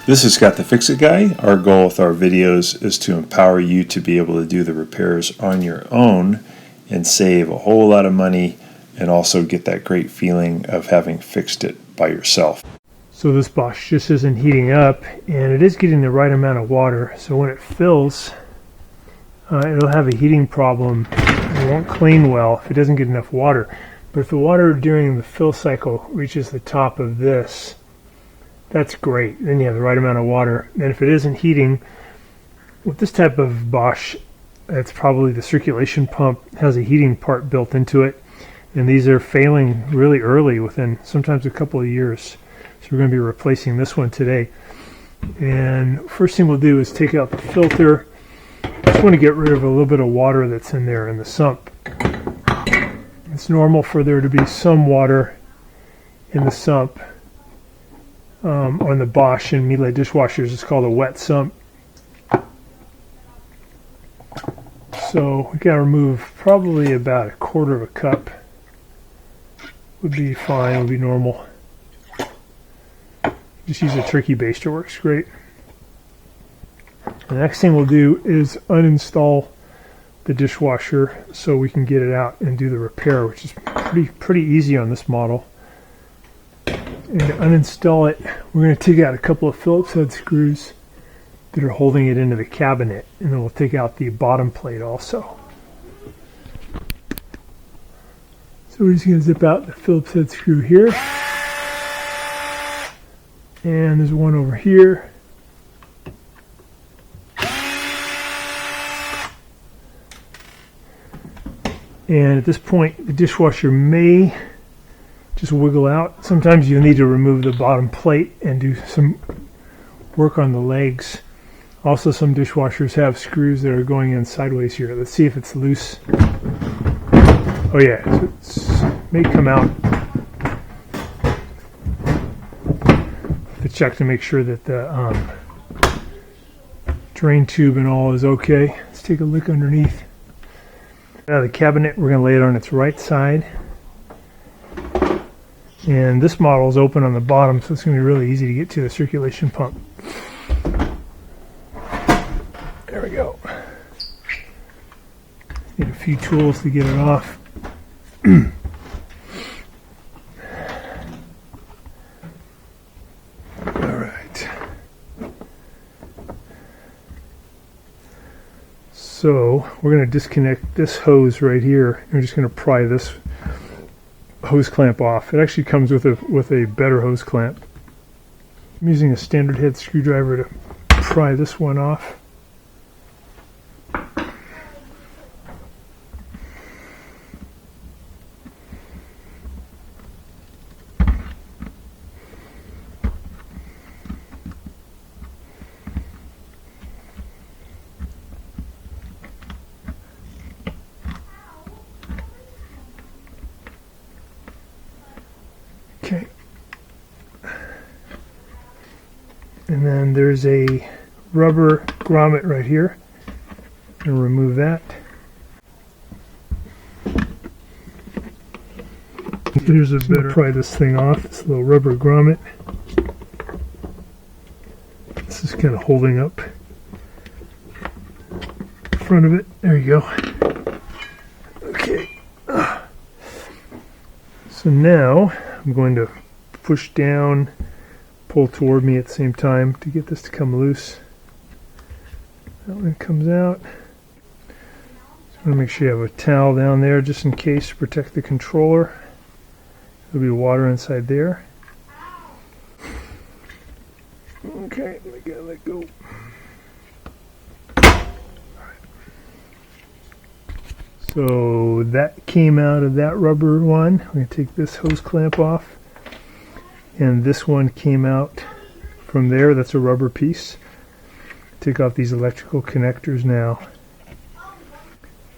This is Scott the Fix-It Guy. Our goal with our videos is to empower you to be able to do the repairs on your own and save a whole lot of money and also get that great feeling of having fixed it by yourself. So this Bosch just isn't heating up, and it is getting the right amount of water, so when it fills, it'll have a heating problem. It won't clean well if it doesn't get enough water. But if the water during the fill cycle reaches the top of this, that's great. Then you have the right amount of water. And if it isn't heating, with this type of Bosch, it's probably the circulation pump has a heating part built into it. And these are failing really early, within sometimes a couple of years. So we're going to be replacing this one today. And first thing we'll do is take out the filter. Just want to get rid of a little bit of water that's in there in the sump. It's normal for there to be some water in the sump. On the Bosch and Miele dishwashers, it's called a wet sump. So we got to remove probably about a quarter of a cup. Would be fine, would be normal. Just use a turkey baster, works great. The next thing we'll do is uninstall the dishwasher so we can get it out and do the repair, which is pretty easy on this model. And to uninstall it, we're going to take out a couple of Phillips head screws that are holding it into the cabinet, and then we'll take out the bottom plate also. So we're just going to zip out the Phillips head screw here, and there's one over here. And at this point, the dishwasher may just wiggle out. Sometimes you'll need to remove the bottom plate and do some work on the legs. Also, some dishwashers have screws that are going in sideways here. Let's see if it's loose. Oh yeah, it may come out. To check to make sure that the drain tube and all is okay. Let's take a look underneath. Now the cabinet, we're going to lay it on its right side. And this model is open on the bottom, so it's going to be really easy to get to the circulation pump. There we go. Need a few tools to get it off. Alright. So we're going to disconnect this hose right here. We're just going to pry this hose clamp off. It actually comes with a better hose clamp. I'm using a standard head screwdriver to pry this one off. Okay. And then there's a rubber grommet right here. I'm going to remove that. Here's a better. Pry this thing off. This little rubber grommet. This is kind of holding up the front of it. There you go. Okay. So now I'm going to push down, pull toward me at the same time to get this to come loose. That one comes out. Just want to make sure you have a towel down there just in case to protect the controller. There'll be water inside there. Okay, we gotta let go. So that came out of that rubber one. I'm going to take this hose clamp off. And this one came out from there. That's a rubber piece. Take off these electrical connectors now.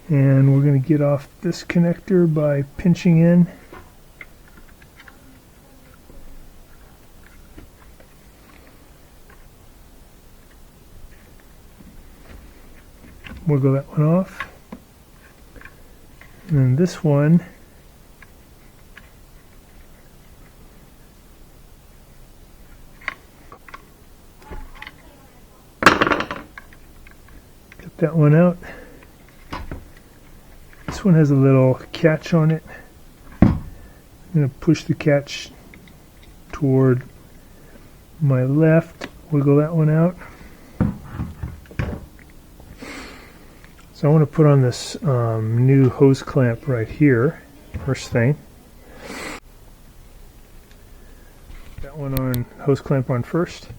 And we're going to get off this connector by pinching in. Wiggle that one off. And then this one, that one out. This one has a little catch on it. I'm going to push the catch toward my left, wiggle that one out. So I want to put on this new hose clamp right here, first thing. That one on, hose clamp on first. You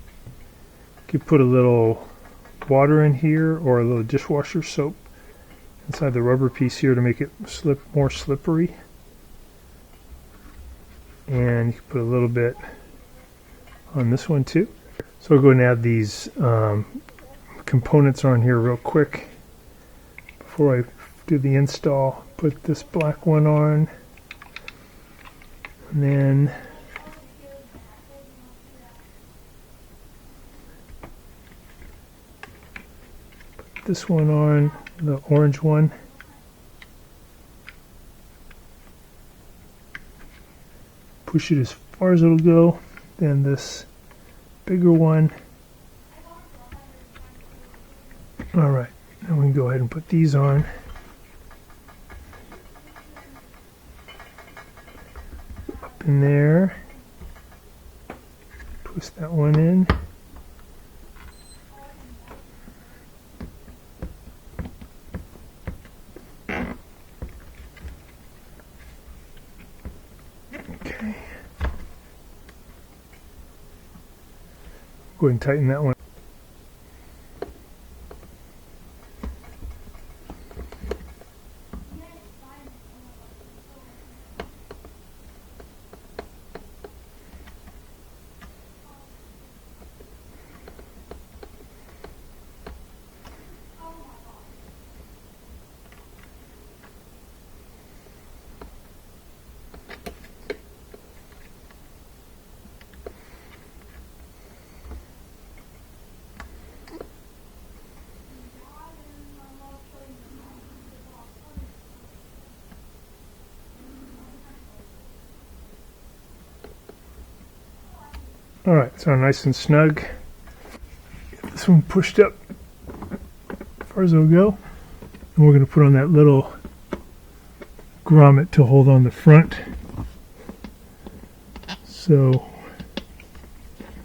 could put a little water in here or a little dishwasher soap inside the rubber piece here to make it more slippery. And you can put a little bit on this one too. So I'll go and add these components on here real quick before I do the install. Put this black one on, and then put this one on, the orange one. Push it as far as it'll go. Then this bigger one. Alright, now we can go ahead and put these on. Up in there. Twist that one in. Okay. Go ahead and tighten that one. Alright, so nice and snug. Get this one pushed up as far as it'll go. And we're going to put on that little grommet to hold on the front. So,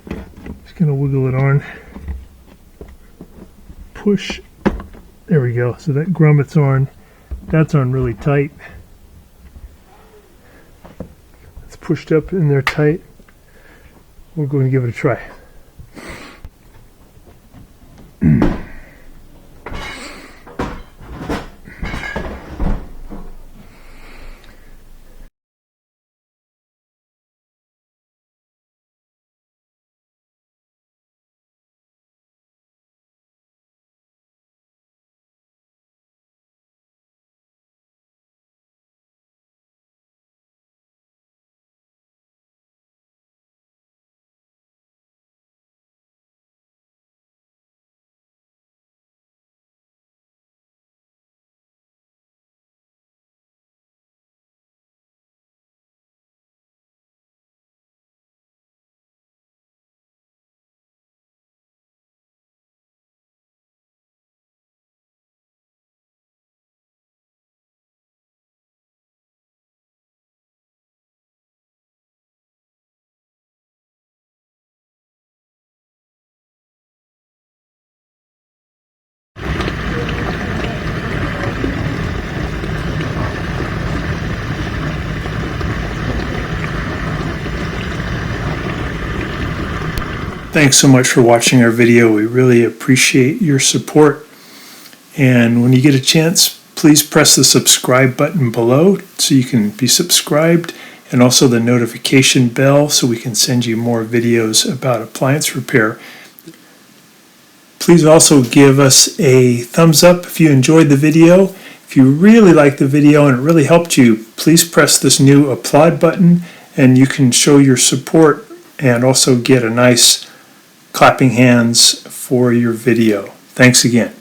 just going to wiggle it on. Push. There we go. So that grommet's on. That's on really tight. It's pushed up in there tight. We're going to give it a try. Thanks so much for watching our video. We really appreciate your support. And when you get a chance, please press the subscribe button below so you can be subscribed, and also the notification bell so we can send you more videos about appliance repair. Please also give us a thumbs up if you enjoyed the video. If you really liked the video and it really helped you, please press this new applaud button and you can show your support and also get a nice clapping hands for your video. Thanks again.